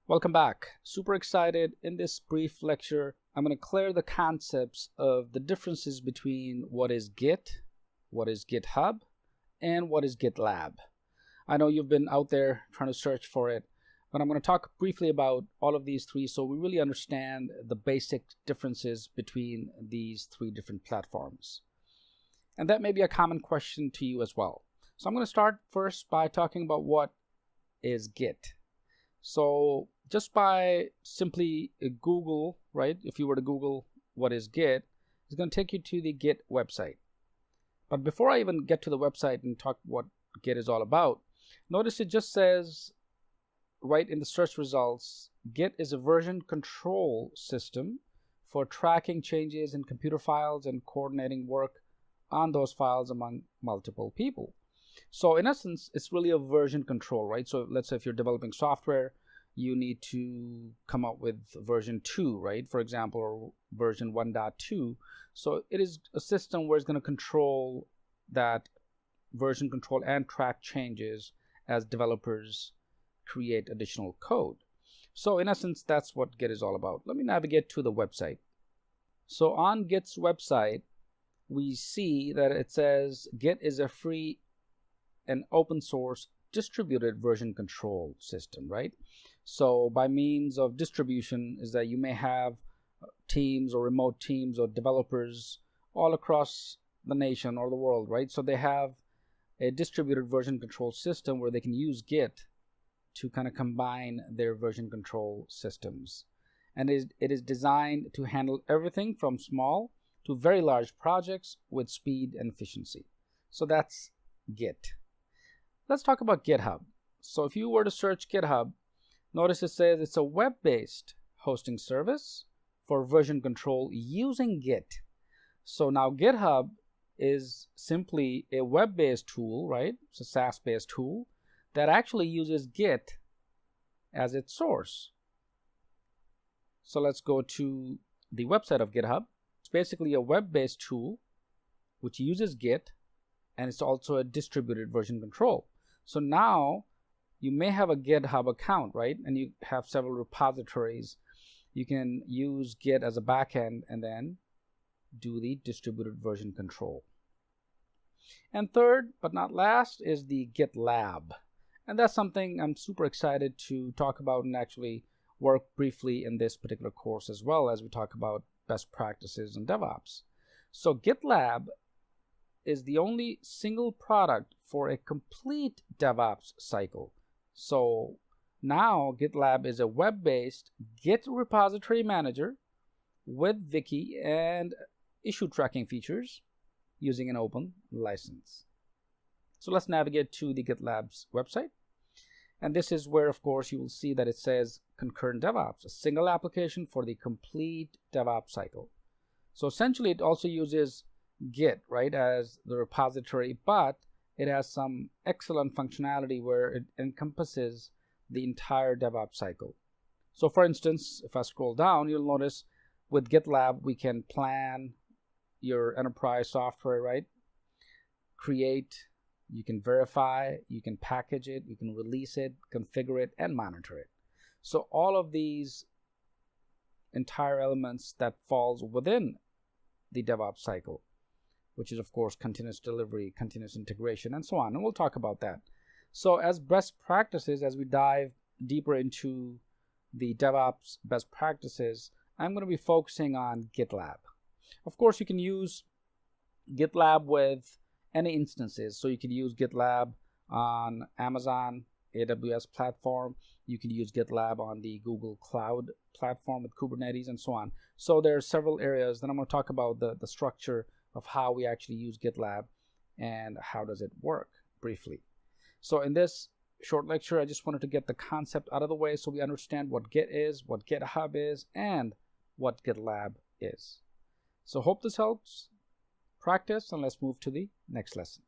Welcome back. Super excited. In this brief lecture, I'm going to clear the concepts of the differences between what is Git, what is GitHub, and what is GitLab. I know you've been out there trying to search for it, but I'm going to talk briefly about all of these three so we really understand the basic differences between these three different platforms. And that may be a common question to you as well. So I'm going to start first by talking about what is Git. So just by simply Google, right? If you were to Google what is Git, it's going to take you to the Git website. But before I even get to the website and talk what Git is all about, notice it just says right in the search results, Git is a version control system for tracking changes in computer files and coordinating work on those files among multiple people. So in essence, it's really a version control, right? So let's say if you're developing software, you need to come up with version 2, right? For example, or version 1.2. So it is a system where it's going to control that version control and track changes as developers create additional code. So in essence, that's what Git is all about. Let me navigate to the website. So on Git's website, we see that it says Git is a free and open source distributed version control system, right? So by means of distribution is that you may have teams or remote teams or developers all across the nation or the world, right? So they have a distributed version control system where they can use Git to kind of combine their version control systems. And it is designed to handle everything from small to very large projects with speed and efficiency. So that's Git. Let's talk about GitHub. So if you were to search GitHub, notice it says it's a web-based hosting service for version control using Git. So now GitHub is simply a web-based tool, right? It's a SaaS-based tool that actually uses Git as its source. So let's go to the website of GitHub. It's basically a web-based tool which uses Git, and it's also a distributed version control. So now you may have a GitHub account, right? And you have several repositories. You can use Git as a backend and then do the distributed version control. And third, but not last, is the Git Lab. And that's something I'm super excited to talk about and actually work briefly in this particular course as well as we talk about best practices in DevOps. So Git Lab is the only single product for a complete DevOps cycle. So now GitLab is a web-based Git repository manager with Wiki and issue tracking features using an open license. So let's navigate to the GitLab's website. And this is where, of course, you will see that it says Concurrent Devops, a single application for the complete DevOps cycle. So essentially, it also uses Git, right, as the repository, but it has some excellent functionality where it encompasses the entire DevOps cycle. So for instance, if I scroll down, you'll notice with GitLab, we can plan your enterprise software, right? Create, you can verify, you can package it, you can release it, configure it, and monitor it. So all of these entire elements that falls within the DevOps cycle, which is, of course, continuous delivery, continuous integration, and so on. And we'll talk about that. So as best practices, as we dive deeper into the DevOps best practices, I'm going to be focusing on GitLab. Of course, you can use GitLab with any instances. So you can use GitLab on Amazon, AWS platform. You can use GitLab on the Google Cloud platform with Kubernetes and so on. So there are several areas. Then I'm going to talk about the structure of how we actually use GitLab and how does it work briefly. So in this short lecture, I just wanted to get the concept out of the way so we understand what Git is, what GitHub is, and what GitLab is. So hope this helps. Practice, and let's move to the next lesson.